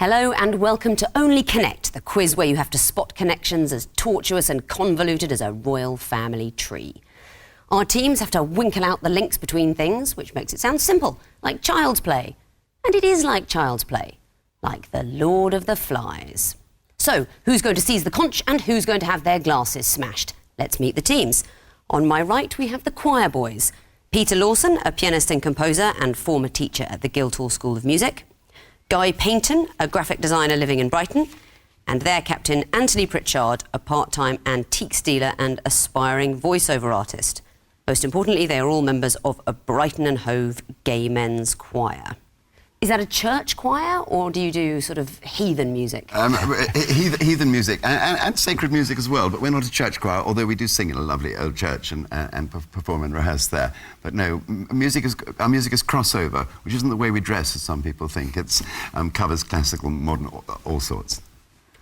Hello and welcome to Only Connect, the quiz where you have to spot connections as tortuous and convoluted as a royal family tree. Our teams have to winkle out the links between things, which makes it sound simple, like child's play. And it is like child's play, like the Lord of the Flies. So, who's going to seize the conch and who's going to have their glasses smashed? Let's meet the teams. On my right, we have the choir boys. Peter Lawson, a pianist and composer and former teacher at the Guildhall School of Music. Guy Paynton, a graphic designer living in Brighton. And their captain, Anthony Pritchard, a part-time antiques dealer and aspiring voiceover artist. Most importantly, they are all members of a Brighton and Hove gay men's choir. Is that a church choir, or do you do sort of heathen music? Heathen music and sacred music as well, but we're not a church choir, although we do sing in a lovely old church and perform and rehearse there. But no, our music is crossover, which isn't the way we dress, as some people think. It covers classical, modern, all sorts.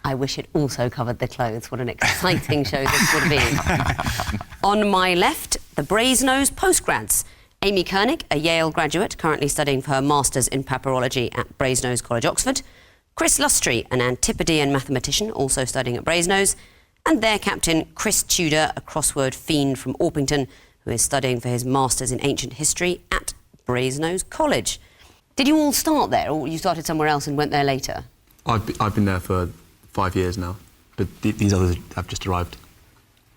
I wish it also covered the clothes. What an exciting show this would be. On my left, the Brasenose postgrads. Amy Koenig, a Yale graduate, currently studying for her Masters in Papyrology at Brasenose College, Oxford. Chris Lustry, an Antipodean mathematician, also studying at Brasenose. And their captain, Chris Tudor, a crossword fiend from Orpington, who is studying for his Masters in Ancient History at Brasenose College. Did you all start there, or you started somewhere else and went there later? I've been there for 5 years now, but these others have just arrived.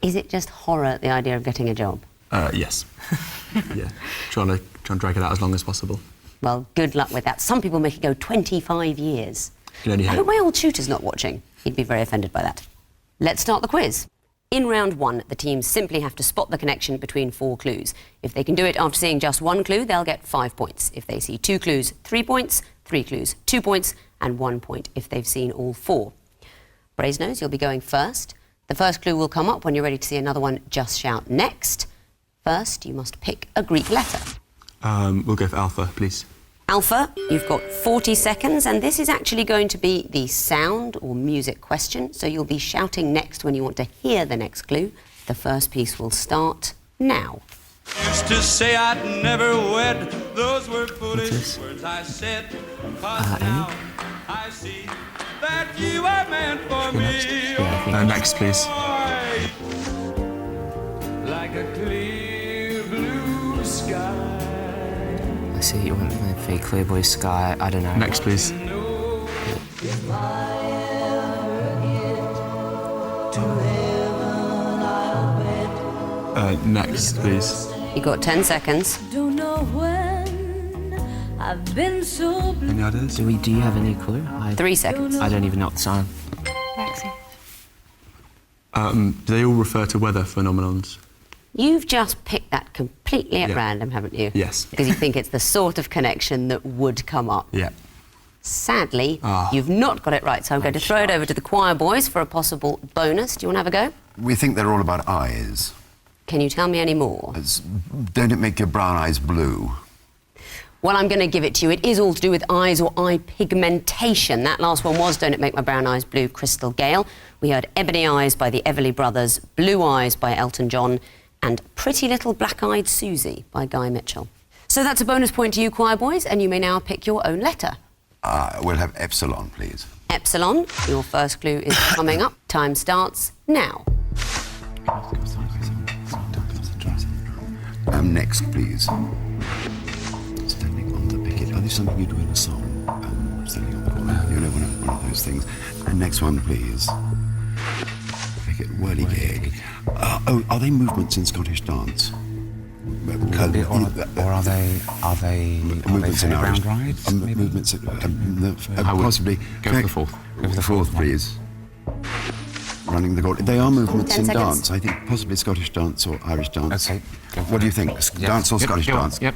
Is it just horror at the idea of getting a job? Yes. Yeah. Trying to drag it out as long as possible. Well, good luck with that. Some people make it go 25 years. I hope my old tutor's not watching. He'd be very offended by that. Let's start the quiz. In round one, the teams simply have to spot the connection between 4 clues. If they can do it after seeing just 1 clue, they'll get 5 points. If they see 2 clues, 3 points, 3 clues, 2 points, and 1 point if they've seen all 4. Brasenose, you'll be going first. The first clue will come up when you're ready to see another one. Just shout next. First, you must pick a Greek letter. We'll go for alpha, please. Alpha, you've got 40 seconds, and this is actually going to be the sound or music question, so you'll be shouting next when you want to hear the next clue. The first piece will start now. Used to say I'd never wed, those were foolish words I said. But now I see that you are meant for me. Next, please. Like a clear blue sky. I see you went with a clear blue sky. I don't know. Next, please. Next, please. You've got 10 seconds. Don't know when I've been so blue. Any ideas? Do you have any clue? 3 seconds. I don't even know what the song. Do they all refer to weather phenomenons? You've just picked that completely at random, haven't you? Yes. Because you think it's the sort of connection that would come up. Yeah. Sadly, you've not got it right, so I'm going to throw it over to the choir boys for a possible bonus. Do you want to have a go? We think they're all about eyes. Can you tell me any more? Don't it make your brown eyes blue? Well, I'm going to give it to you. It is all to do with eyes or eye pigmentation. That last one was Don't It Make My Brown Eyes Blue, Crystal Gale. We heard Ebony Eyes by the Everly Brothers, Blue Eyes by Elton John, and Pretty Little Black-Eyed Susie by Guy Mitchell. So that's a bonus point to you, choir boys, and you may now pick your own letter. We'll have Epsilon, please. Epsilon, your first clue is coming up. Time starts now. Next, please. Standing on the picket. Are this something you do in a song? Standing on the corner. You know, one of those things. And next one, please. Picket, whirligig. Are they movements in Scottish dance? Or are they movements in Irish rides? Movements, possibly. Go for the fourth. Go for the fourth, please. Running the gauntlet. They are movements in 10 seconds. dance. I think possibly Scottish dance or Irish dance. Okay. What do you think? Dance or Scottish dance? Yep.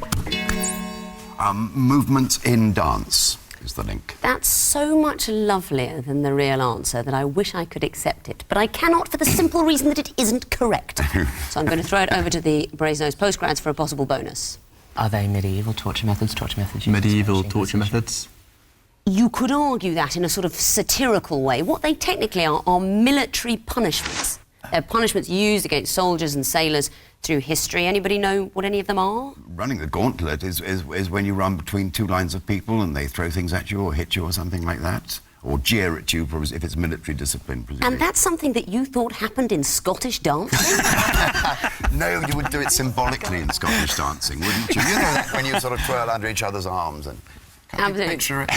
Movements in dance is the link. That's so much lovelier than the real answer that I wish I could accept it. But I cannot for the simple reason that it isn't correct. So I'm going to throw it over to the Brasenose postgrads for a possible bonus. Are they medieval torture methods? Medieval torture methods? You could argue that in a sort of satirical way. What they technically are military punishments. They're punishments used against soldiers and sailors through history. Anybody know what any of them are? Running the gauntlet is when you run between 2 lines of people and they throw things at you or hit you or something like that. or jeer at you if it's military discipline, presumably. And that's something that you thought happened in Scottish dancing? No, you would do it symbolically in Scottish dancing, wouldn't you? You know that when you sort of twirl under each other's arms and... Can you picture it?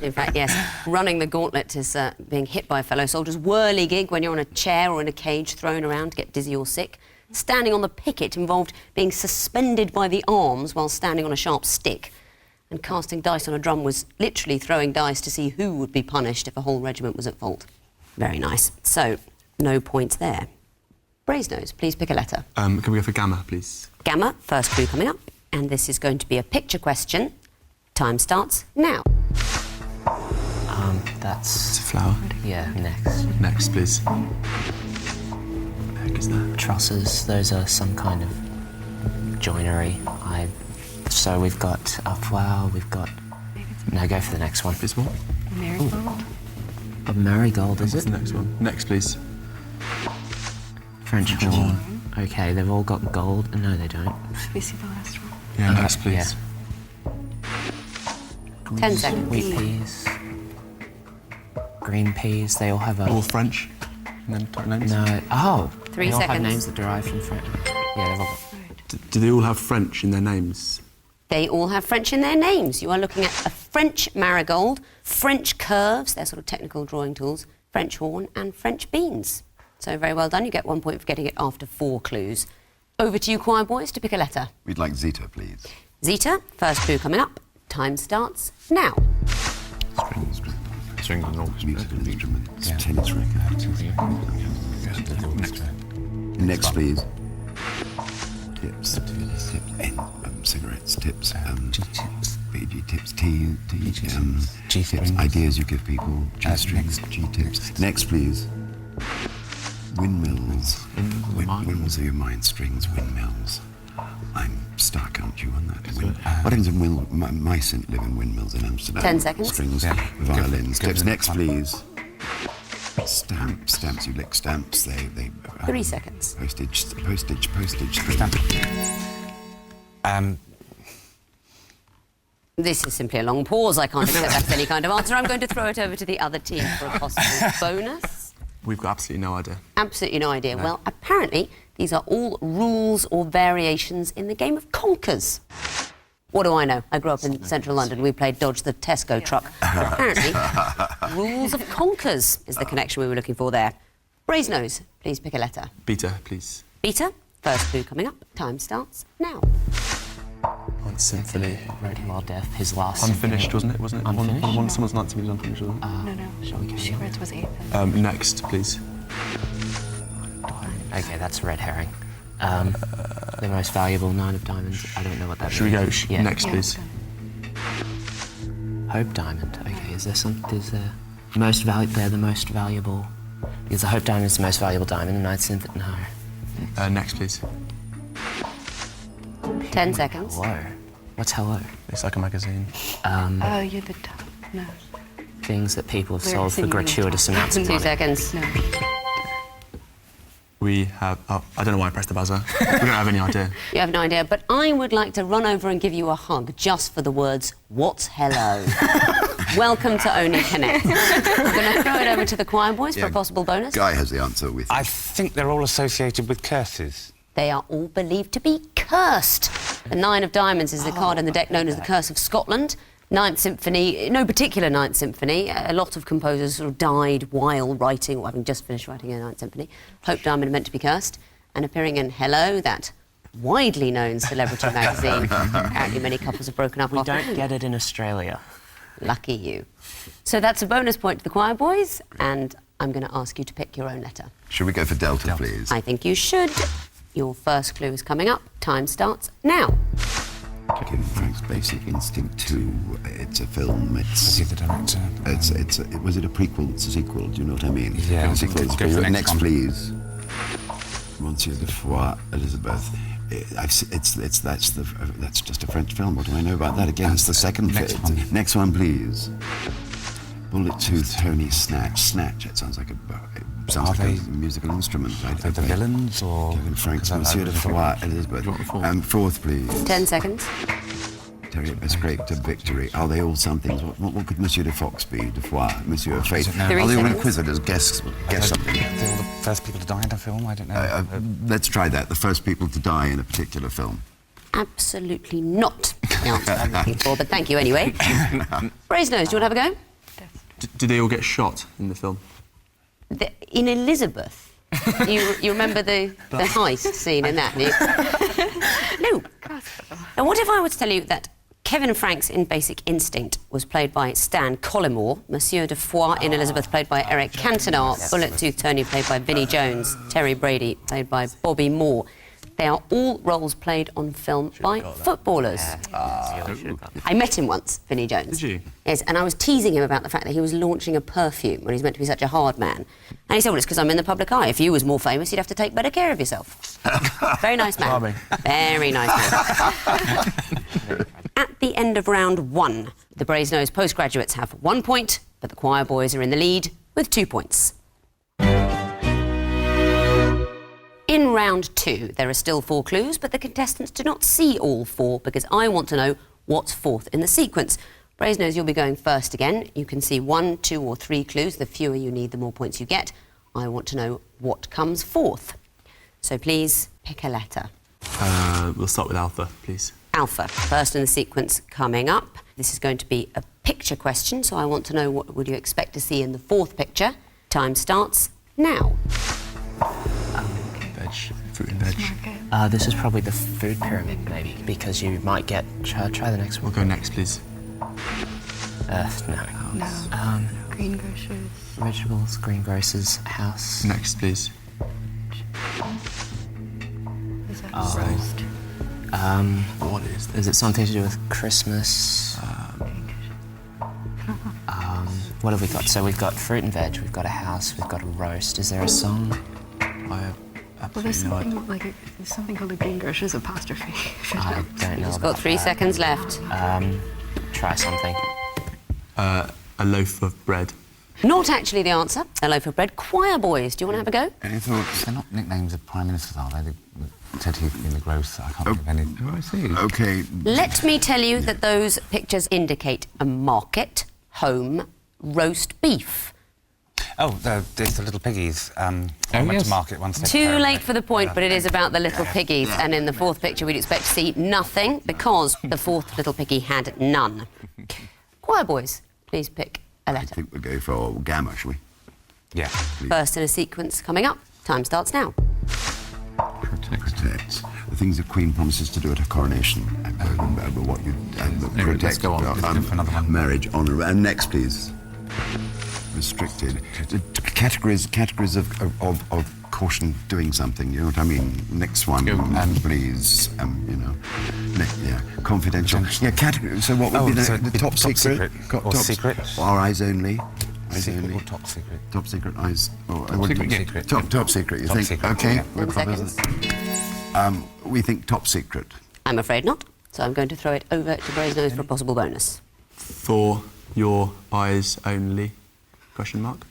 In fact, yes. Running the gauntlet is being hit by fellow soldiers. Whirligig when you're on a chair or in a cage thrown around to get dizzy or sick. Standing on the picket involved being suspended by the arms while standing on a sharp stick. And casting dice on a drum was literally throwing dice to see who would be punished if a whole regiment was at fault. Very nice. So, no points there. Brasenose, please pick a letter. Can we go for Gamma, please? Gamma, first clue coming up. And this is going to be a picture question. Time starts now. It's That's... a flower. Yeah, next. Next, please. What the heck is that? Trusses, those are some kind of joinery. So we've got a flower, we've got... No, go for the next one. This one? Marigold? A marigold, is What's it? the next one? Next, please. French horn. Okay, they've all got gold. No, they don't. Should we see the last one? Yeah, next, please. 10 seconds. Wheat peas. Green peas, they all have a... All French? And then type names? No. Oh! 3 they all have seconds. names that derive from French. Yeah, they've all got... Do they all have French in their names? They all have French in their names. You are looking at a French marigold, French curves, they're sort of technical drawing tools, French horn and French beans. So very well done. You get 1 point for getting it after 4 clues. Over to you, choir boys, to pick a letter. We'd like Zeta, please. Zeta, first clue coming up. Time starts now. Strings and orchestra. Musical instruments. Tennis records. Next, please. Tips. Cigarettes. Tips. BG tips. Tips. Ideas you give people. G strings. G tips. Next, please. Windmills. Windmills are your mind strings. Windmills. I'm stuck, aren't you, on that? What happens in my synth live in windmills in Amsterdam? 10 seconds. Strings, violins. Tips. Next, please. Stamps. You lick stamps. They 3 seconds. Postage. This is simply a long pause. I can't accept that as any kind of answer. I'm going to throw it over to the other team for a possible bonus. We've got absolutely no idea. Absolutely no idea. Well, apparently, these are all rules or variations in the game of Conkers. What do I know? I grew up in central London. We played Dodge the Tesco truck. But apparently, rules of Conkers is the connection we were looking for there. Brasenose, please pick a letter. Beta, please. Beta, first clue coming up. Time starts now. On Symphony. Wrote while deaf, his last... Unfinished, wasn't it? Unfinished? Someone's night to me was unfinished, wasn't it? No. Shall we go Schubert's was 8th. Next, please. Okay, that's a red herring. The most valuable 9 of diamonds. I don't know what that Should we go means. Yeah. next, please? Hope diamond. Okay, is there some... Is there... They're the most valuable... Is the Hope diamond is the most valuable diamond, the ninth synth... No. Next, please. 10 seconds. Hello. What's hello? It's like a magazine. Oh, you're the top. No. Things that people have We're sold for singing gratuitous top. amounts of 2 money. seconds. No. We have... Oh, I don't know why I pressed the buzzer. We don't have any idea. You have no idea, but I would like to run over and give you a hug just for the words, what's hello? Welcome to Only Connect. I'm going to throw it over to the choir boys for a possible bonus. Guy has the answer with you. I think they're all associated with curses. They are all believed to be cursed. The 9 of diamonds is the card in the deck known as the Curse of Scotland. Ninth Symphony, no particular Ninth Symphony. A lot of composers sort of died while writing or having just finished writing a Ninth Symphony. Hope Diamond meant to be cursed. And appearing in Hello, that widely known celebrity magazine. Apparently many couples have broken up We after don't get it in Australia. Lucky you. So that's a bonus point to the choir boys, and I'm going to ask you to pick your own letter. Should we go for Delta, please? I think you should. Your first clue is coming up. Time starts now. Kim Frank's Basic Instinct 2. It's a film. Is he the director? Was it a prequel? It's a sequel. Do you know what I mean? Yeah. A sequel. Go for the next one. Please. Monsieur de Foix, Elizabeth. That's just a French film. What do I know about that? Again, it's the second. Next one, please. Bullet Tooth, Tony Snatch. Snatch. It sounds like a musical instrument. Are they the villains or? Kevin Frank's Monsieur de Foix, Elizabeth. Fourth, please. 10 seconds. Terry, escape to victory. Are they all somethings? What could Monsieur de Fox be? De Foix, Monsieur Fate? No. Are they all 3 seconds. inquisitors? Guess something. They're all the first people to die in a film? I don't know. Let's try that. The first people to die in a particular film. Absolutely not the answer I'm looking for, but thank you anyway. Brasenose, do you want to have a go? Do they all get shot in the film? In Elizabeth, you remember the heist scene in that? No. Now, what if I were to tell you that Kevin Franks in Basic Instinct was played by Stan Collymore, Monsieur de Foix in Elizabeth played by Eric Cantona, Bullet Tooth Tony played by Vinnie Jones, Terry Brady played by Bobby Moore. They are all roles played on film by footballers. I met him once, Vinnie Jones. Did you? Yes, and I was teasing him about the fact that he was launching a perfume when he's meant to be such a hard man. And he said, well, it's because I'm in the public eye. If you was more famous, you'd have to take better care of yourself. Very nice man. Charming. Very nice man. At the end of round 1, the Brasenose postgraduates have 1 point, but the choir boys are in the lead with 2 points. In round 2, there are still 4 clues, but the contestants do not see all 4 because I want to know what's fourth in the sequence. Brasenose, you'll be going first again. You can see 1, 2 or 3 clues. The fewer you need, the more points you get. I want to know what comes fourth. So please pick a letter. We'll start with Alpha, please. Alpha, first in the sequence coming up. This is going to be a picture question, so I want to know what would you expect to see in the 4th picture. Time starts now. Fruit and veg. This is probably the food pyramid, maybe, because you might get... Try the next one. We'll go next, please. No. No. Greengrocers. Vegetables, greengrocers, house. Next, please. Is that Oh. roast? What is this? Is it something to do with Christmas? What have we got? So we've got fruit and veg, we've got a house, we've got a roast. Is there a song? I have Well, there's absolutely no idea. something like there's something called a greengrocers apostrophe. I don't know. You've got 3 seconds left. Try something. A loaf of bread. Not actually the answer. A loaf of bread. Choir boys, do you want to have a go? Any thoughts? They're not nicknames of prime ministers, are they? Ted Heath in the Gross. I can't think of any. Oh, I see. OK. Let me tell you that those pictures indicate a market, home, roast beef. Oh, it's the little piggies. I went yes. to market once. Too late for the point, but it is about the little piggies. And in the 4th picture, we'd expect to see nothing because the 4th little piggy had none. Choir boys, please pick a I letter. think we'll go for Gamma, shall we? Yeah. First in a sequence coming up. Time starts now. Protect. The things the Queen promises to do at her coronation. What you protect. let's go on. Another one. Marriage, honour. And next, please. Restricted. The categories of caution doing something. You know what I mean? Next one, please. Confidential. Yeah, category. So what would be so the top secret? Or secret. Or eyes only. Eyes Secret only. or top secret? Top secret, eyes. Oh, secret, secret. Top secret. You Top think? secret, Okay. yeah. we're 10 seconds. We think top secret. I'm afraid not. So I'm going to throw it over to Brasenose for a possible bonus. For your eyes only? Question mark.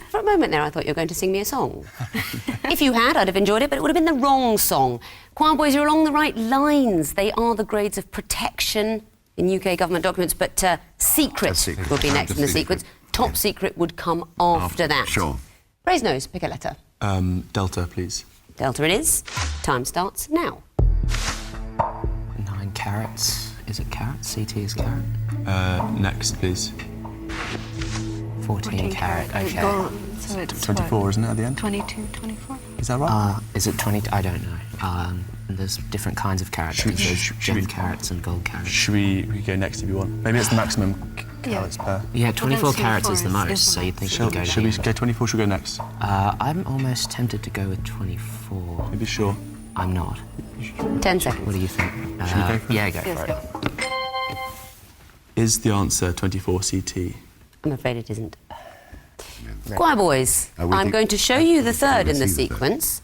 For a moment there, I thought you were going to sing me a song. If you had, I'd have enjoyed it, but it would have been the wrong song. Choir boys, you're along the right lines. They are the grades of protection in UK government documents, but secret Secret. will be next in the Secret. sequence. Top secret would come after that. Sure. Brasenose, pick a letter. Delta, please. Delta it is. Time starts now. 9 carrots. Is it carrot? CT is carrot. Next, please. 14 carrot. Okay. So it's 24, isn't it, at the end? 22, 24? Is that right? Is it 20? I don't know. There's different kinds of carrots. Should- There's should gem we- carrots and gold carrots. Should we go next if you want? Maybe it's the maximum carrots per... Yeah, 24 Well, carrots is the 24 most, is so the you'd think Shall, you'd go should we down. go 24? Should we go next? I'm almost tempted to go with 24. Maybe sure. I'm not. 10 seconds. What do you think? Should we go for it? Yeah, go Yes, for go. it. Is the answer 24 CT? I'm afraid it isn't. Choir boys, we I'm think- going to show you the third in the see the third. sequence.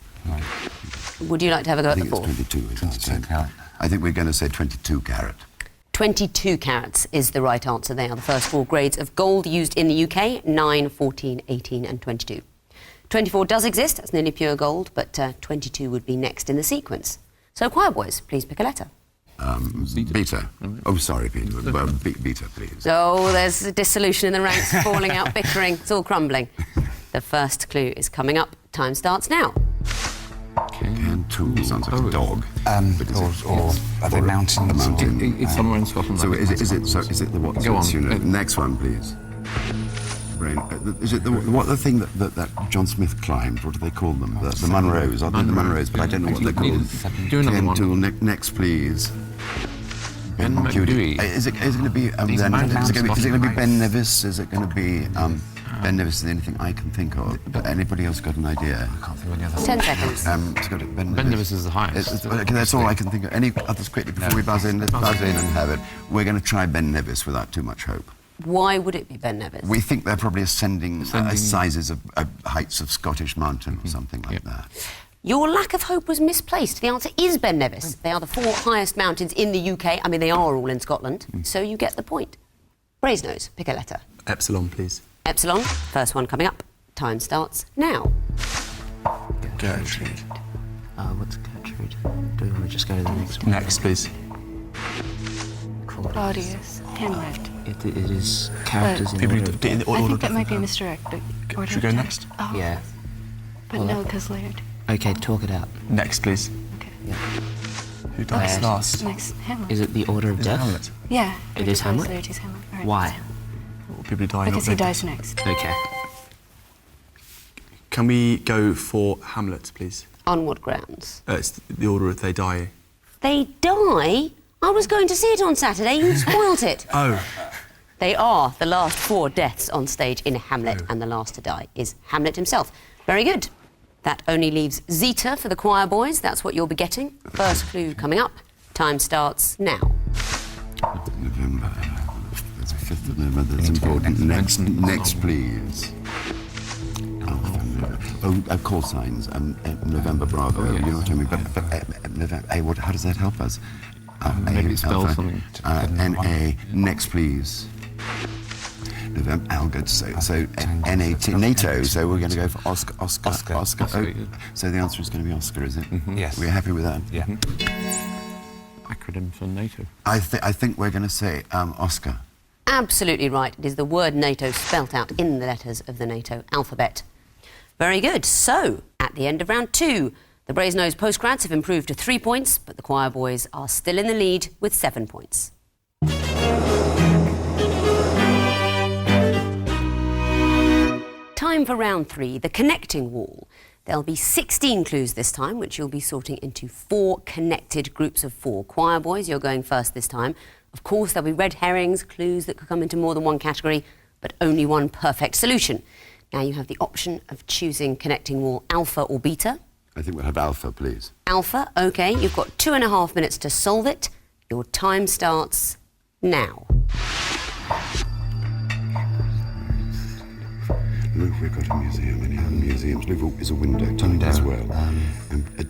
Would you like to have a go I at the think it's 4th? 22. isn't it? 22 carat. I think we're going to say 22 carat. 22 carats is the right answer. They are the first 4 grades of gold used in the UK, 9, 14, 18 and 22. 24 does exist, that's nearly pure gold, but 22 would be next in the sequence. So choir boys, please pick a letter. Beta. Oh, sorry, Peter. Beta, please. Oh, there's a dissolution in the ranks, falling out, bickering. It's all crumbling. The first clue is coming up. Time starts now. Cairn Tool sounds like a dog. But is it- Or are they mountains? A mountain. It's somewhere in Scotland. So I think. is it the what? Go on. Next one, please. Brain. Is it the thing that John Smith climbed? What do they call them? The Munros. I think the Munros, but I don't know what they're called. Do another Cairn one. Tool. Next, please. Ben McDewey. Is it going to be? These Is mountains it going to be Scotland. Ben Nevis? Is it going to be? Ben Nevis is the only thing I can think of. But anybody else got an idea? I can't think of any other. 10 seconds. It's got Ben Nevis is the highest. Okay, that's all I can think of. Any others quickly before we buzz in? Let's buzz in and have it. We're going to try Ben Nevis without too much hope. Why would it be Ben Nevis? We think they're probably ascending sizes of heights of Scottish mountain or something like that. Your lack of hope was misplaced. The answer is Ben Nevis. They are the 4 highest mountains in the UK. I mean, they are all in Scotland, so you get the point. Brasenose, pick a letter. Epsilon, please. Epsilon, first one coming up. Time starts now. Gertrude. What's Gertrude? Do we want to just go to the next one? Next, please. Claudius. Hamlet. It is characters in People order. in the I order think that of- might be a misdirect. Should we go next? Oh, Yeah. but no, because later. Okay, talk it out. Next, please. Okay. Who dies last? Next, Hamlet. Is it the order of Is it death? Hamlet? Yeah. It is Hamlet? Laertes Hamlet. All right. Why? People die. Because he dies next. Okay. Can we go for Hamlet, please? On what grounds? It's the order of they die. They die? I was going to see it on Saturday. You spoilt it. Oh. They are the last 4 deaths on stage in Hamlet, and the last to die is Hamlet himself. Very good. That only leaves Zeta for the choir boys. That's what you'll be getting. First clue coming up. Time starts now. November. That's the 5th of November. That's important. Next, please. Call signs. November Bravo. You know what I mean? But how does that help us? Maybe it spells something. N-A. Next, please. November. Good. So N-A-T. NATO. So we're going to go for Oscar. Oscar. Oh, good. so the answer is going to be Oscar, is it? Yes. We're happy with that? Yeah. Acronym for NATO. I think we're going to say Oscar. Absolutely right. It is the word NATO spelt out in the letters of the NATO alphabet. Very good. So, at the end of round 2, the Brasenose postgrads have improved to 3 points, but the choir boys are still in the lead with 7 points. Time for round 3, the connecting wall. There'll be 16 clues this time, which you'll be sorting into 4 connected groups of 4. Choir boys, you're going first this time. Of course, there'll be red herrings, clues that could come into more than one category, but only one perfect solution. Now you have the option of choosing connecting wall alpha or beta. I think we'll have Alpha, please. Alpha, OK, you've got 2.5 minutes to solve it. Your time starts now. Look, we've got a museum, and in the museums, Liverpool is a window type as well. And a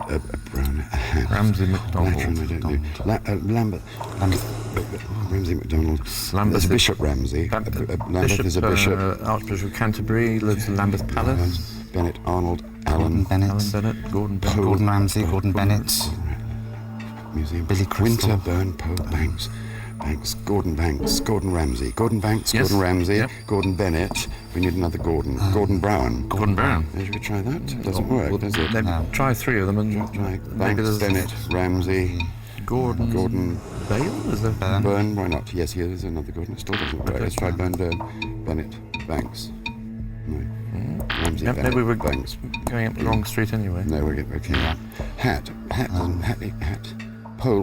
brown hat. Ramsay MacDonald. Lateran, I don't know. Lambeth. Ramsay MacDonald. Lambeth There's is- Bishop Ramsay. Lambeth is a bishop. Archbishop of Canterbury lives in Lambeth Palace. Bennett, Arnold, Gordon Allen. Bennett. Bennett, Gordon Bennett. Gordon Ramsay, Gordon Bennett. Museum. Billy Crystal. Winterburn, Poe, Banks. Gordon Ramsay. Gordon Banks, Yes. Gordon Ramsay, Yep. Gordon Bennett. We need another Gordon. Gordon Brown. Gordon Brown. Should we try that? Doesn't work, does it? Try 3 of them and Try maybe Banks, there's Bennett, Ramsay, Gordon Bale. Is there? Byrne. Why not? Yes, here is another Gordon. It still doesn't work. Let's try Byrne, Bennett, Banks. No. Ramsay, Yep, Bennett, maybe we're Banks. going up the wrong street anyway. No, we're okay. Hat.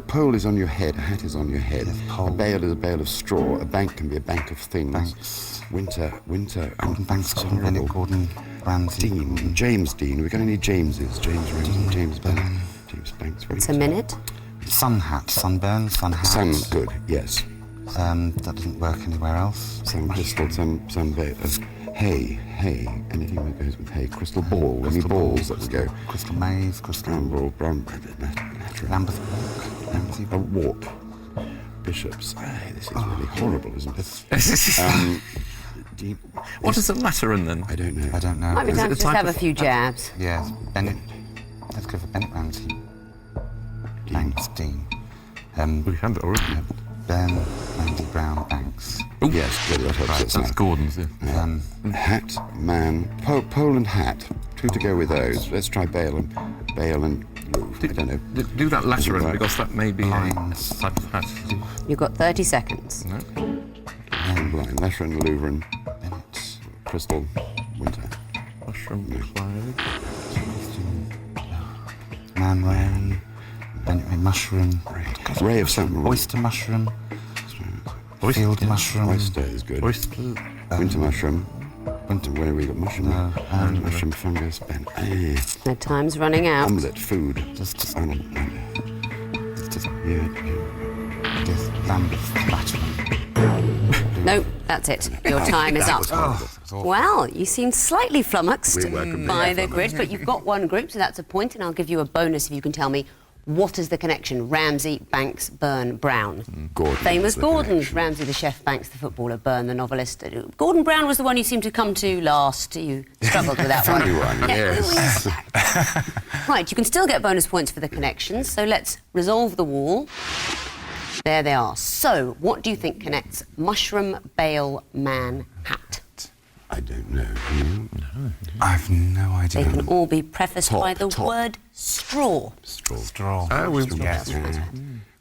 Pole is on your head. A hat is on your head. pole. A bale is a bale of straw. A bank can be a bank of things. Banks. Winter. Gordon Banks, It's Gordon Bennett, horrible. Gordon Ramsay. Dean. James Dean. We're going to need Jameses. James Ramsay. James Bennett. James Banks. It's a minute. Sun hat, sunburn, sun hat. Sun. Good. Yes. That doesn't work anywhere else. Sun pistol. Sun veil. Hay. Anything that goes with hay. Crystal ball. Any balls that would go. Crystal maze, crystal Brown. Lambeth walk. Ramsay A walk. Bishops. This is really horrible, isn't it? Dean. What is the Lateran then? I don't know. I don't know. Might be Is it time to a just type have a of- few jabs. Yes, Bennett. Let's go for Bennett Ramsay. Banks, Dean. We had it already. Ben, Andy Brown, Banks. Yes, good. That helps Right, us that's now. Gordon's. Yeah. Hat, man, pole and hat. Two to go with those. Let's try Bale and I don't know. Do that latter Doesn't one work. because that may be a Lines. type of hat. You've got 30 seconds. Blind, Lettering, Louvren, Bennett. Crystal, Winter. Mushroom cloud. Man Ray. Bennett Ray. Mushroom. Ray of something. Oyster mushroom. Oyster. Field mushroom. Oyster is good. Oyster. Winter mushroom. Winter, where have we got mushroom? Mushroom, fungus, The time's running out. omelette, food. Just Arnold. Yeah. Lambeth. Lateran. No, that's it. Your time is up. Well, you seem slightly flummoxed We were completely by the flummoxed. grid, but you've got one group, so that's a point, and I'll give you a bonus if you can tell me what is the connection. Ramsay, Banks, Byrne, Brown. Gordon. Famous is the Gordons. connection. Ramsay the chef, Banks the footballer, Byrne the novelist. Gordon Brown was the one you seemed to come to last. You struggled with that one. Funny one, yes. Right, you can still get bonus points for the connections, so let's resolve the wall. There they are. So, what do you think connects mushroom, bale, man, hat? I don't know. I've no They idea. can all be prefaced Top, by the top. word straw. Straw. Yes.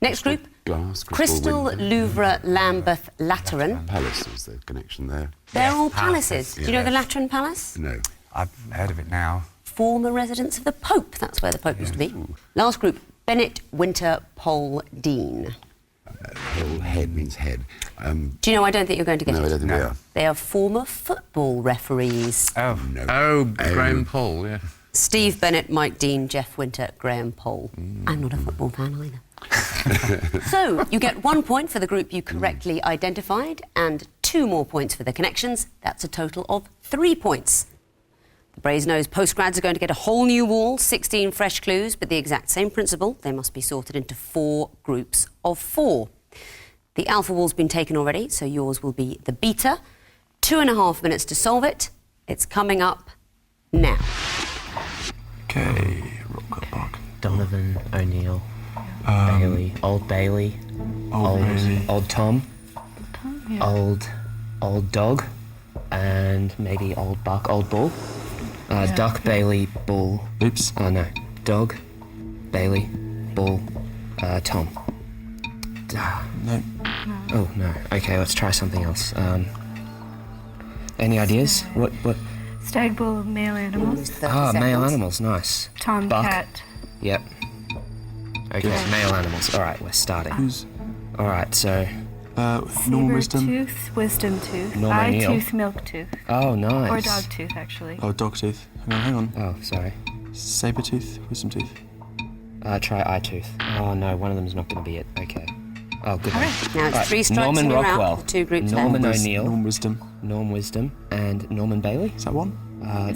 Next group, Glass, Crystal, window. Louvre, Lambeth, Lateran. Palace is the connection there. They're all palaces. Do you know the Lateran Palace? No. I've heard of it now. Former residence of the Pope. That's where the Pope used to be. Last group, Bennett, Winter, Pole, Dean. Whole head means head. Do you know, I don't think you're going to get No, I it. don't think we are. They are former football referees. Oh. No. Oh, Graham Pole, yeah. Steve Bennett, Mike Dean, Jeff Winter, Graham Pole. I'm not a football fan either. So, you get 1 point for the group you correctly identified and 2 more points for the connections. That's a total of 3 points. The Brasenose postgrads are going to get a whole new wall, 16 fresh clues, but the exact same principle. They must be sorted into 4 groups of 4. The alpha wall's been taken already, so yours will be the beta. 2.5 minutes to solve it. It's coming up now. Okay, Rock Park. Donovan, O'Neill, Bailey, Old Bailey, Old Tom, Old Dog, and maybe Old Buck, Old Bull. Duck, Bailey, Bull. Oops. Oh no, Dog, Bailey, Bull, Tom. No. Oh no. Okay, let's try something else. Any ideas? What? Stag, bull, male animals. 30 Male seconds. animals. Nice. Tom, Buck. cat. Yep. Okay, male animals. All right, we're starting. Who's All right, so. Norman Wisdom? Tooth, wisdom tooth. Norman Eye O'Neill. tooth, milk tooth. Oh, nice. Or dog tooth, actually. Oh, Dogtooth. Hang on. Oh, sorry. Sabertooth, Wisdom Tooth. Try eye tooth. Oh no, one of them's not going to be it. Okay. Oh, good one. Now it's Right, 3 strikes Norman and you're Rockwell. out. The 2 groups Norman left. O'Neill. Norman Wisdom. Norm Wisdom, and Norman Bailey. Is that one?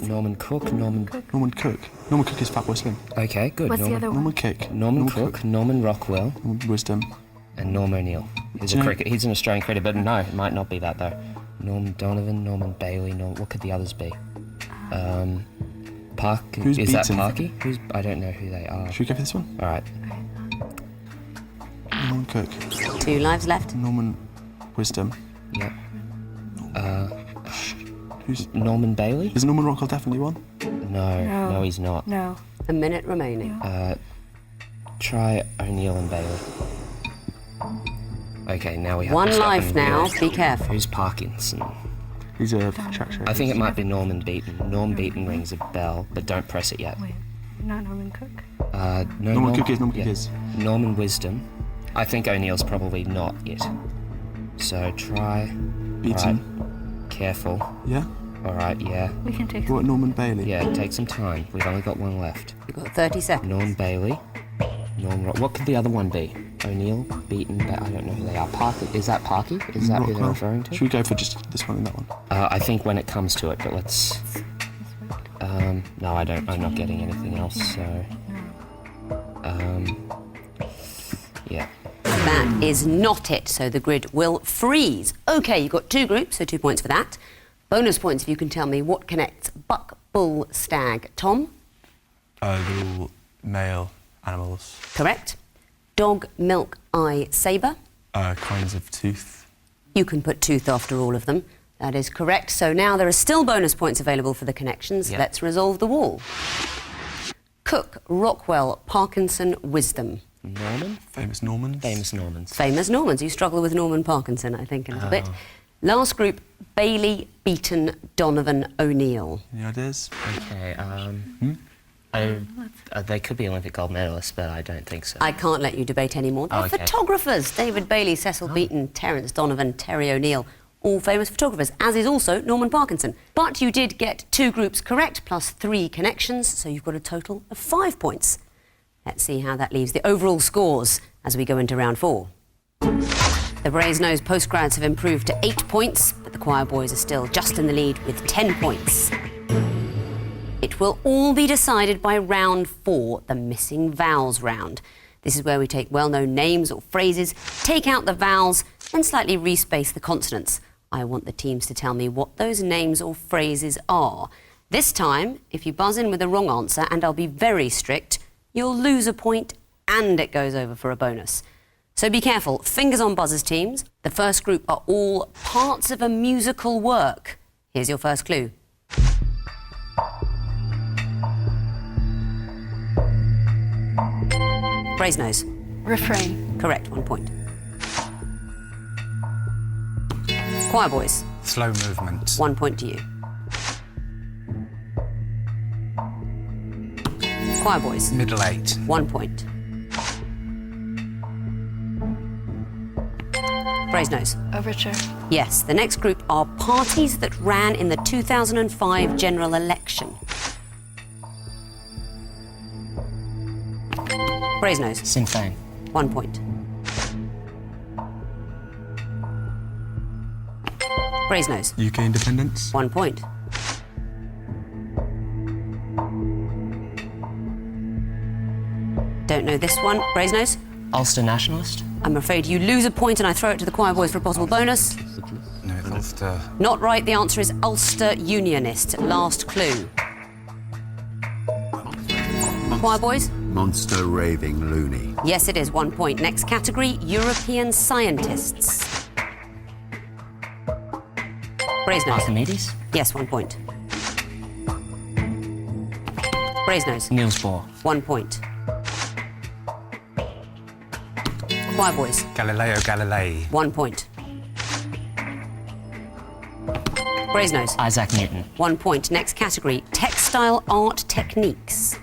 Norman Cook, Norman. Norman Cook. Norman Cook is Fatboy Slim. Okay, good. What's the Norman, other one? Norman Cook. Norman Cook, Norman Rockwell, Norman Wisdom. and Norm O'Neill. He's Do a you know- cricket. He's an Australian cricketer, but no, it might not be that though. Norman Donovan, Norman Bailey. What could the others be? Park. Who's is that beaten? Parky? I don't know who they are. Should we go for this one? All right. Norman Cook. 2 lives left. Norman Wisdom. Yep. Who's... Norman Bailey? Is Norman Rockwell definitely one? No, he's not. No. A minute remaining. Try O'Neill and Bailey. Okay, now we have 1 to stop life and now. realize Be careful. Who's Parkinson? He's a track show. I think it might be Norman Beaton. Norm Beaton rings a bell, but don't press it yet. Wait, not Norman Cook. No, Norman Cook is, Norman Cook is. Norman Wisdom. I think O'Neill's probably not yet. So try. Beaton. Alright, careful. Yeah? Alright, yeah. We can take What, Norman Bailey? Yeah, take some time. We've only got 1 left. You've got 30 seconds. Norm Bailey. What could the other one be? O'Neill, Beaton, I don't know who they are. Parky. Is that Parky? Is that who they're Rockwell. referring to? Should we go for just this one and that one? I think when it comes to it, but let's. No, I don't. I'm not getting anything else. So. Yeah. That is not it, so the grid will freeze. OK, you've got 2 groups, so 2 points for that. Bonus points if you can tell me what connects buck, bull, stag. Tom? Little male animals. Correct. Dog, milk, eye, sabre. Kinds of tooth. You can put tooth after all of them. That is correct. So now there are still bonus points available for the connections. Yep. Let's resolve the wall. Cook, Rockwell, Parkinson, Wisdom. Norman? Famous Normans. Famous Normans. Famous Normans. You struggle with Norman Parkinson, I think, a little bit. Last group, Bailey, Beaton, Donovan, O'Neill. Any ideas? Okay, they could be Olympic gold medalists, but I don't think so. I can't let you debate anymore. They're okay. photographers. David Bailey, Cecil Beaton, Terence Donovan, Terry O'Neill. All famous photographers, as is also Norman Parkinson. But you did get 2 groups correct, plus 3 connections, so you've got a total of 5 points. Let's see how that leaves the overall scores as we go into round 4. The Brasenose postgrads have improved to 8 points, but the choir boys are still just in the lead with 10 points. It will all be decided by round 4, the missing vowels round. This is where we take well-known names or phrases, take out the vowels, and slightly respace the consonants. I want the teams to tell me what those names or phrases are. This time, if you buzz in with the wrong answer, and I'll be very strict, you'll lose a point and it goes over for a bonus. So be careful. Fingers on buzzers, teams. The first group are all parts of a musical work. Here's your first clue. Brasenose. Refrain. Correct, 1 point. Choir boys. Slow movement. 1 point to you. Choir boys. Middle 8. 1 point. Brasenose. Overture. Yes, the next group are parties that ran in the 2005 general election. Brasenose. Sinn Féin. 1 point. Brasenose. UK independence. 1 point. Don't know this one. Brasenose. Ulster Nationalist. I'm afraid you lose a point and I throw it to the choir boys for a possible bonus. No, Ulster. Not right, the answer is Ulster Unionist. Last clue. Choir boys? Monster raving loony. Yes, it is. 1 point. Next category, European scientists. Brasenose. Archimedes. Yes, 1 point. Brasenose. Niels Bohr. 1 point. Choir boys. Galileo Galilei. 1 point. Brasenose. Isaac Newton. 1 point. Next category, textile art techniques.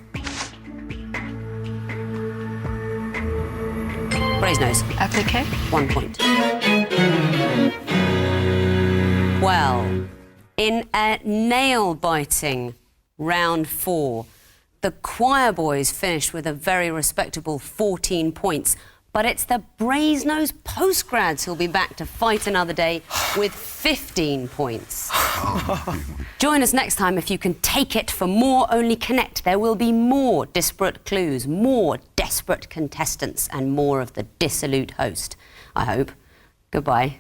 Brasenose. Applique. 1 point. Well, in a nail-biting round 4, the choir boys finished with a very respectable 14 points. But it's the Brasenose postgrads who'll be back to fight another day with 15 points. Join us next time if you can take it for more Only Connect. There will be more disparate clues, more desperate contestants, and more of the dissolute host, I hope. Goodbye.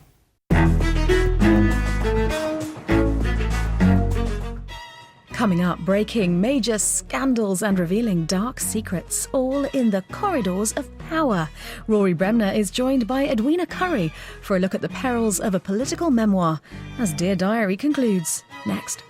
Coming up, breaking major scandals and revealing dark secrets, all in the corridors of power. Rory Bremner is joined by Edwina Curry for a look at the perils of a political memoir, as Dear Diary concludes next.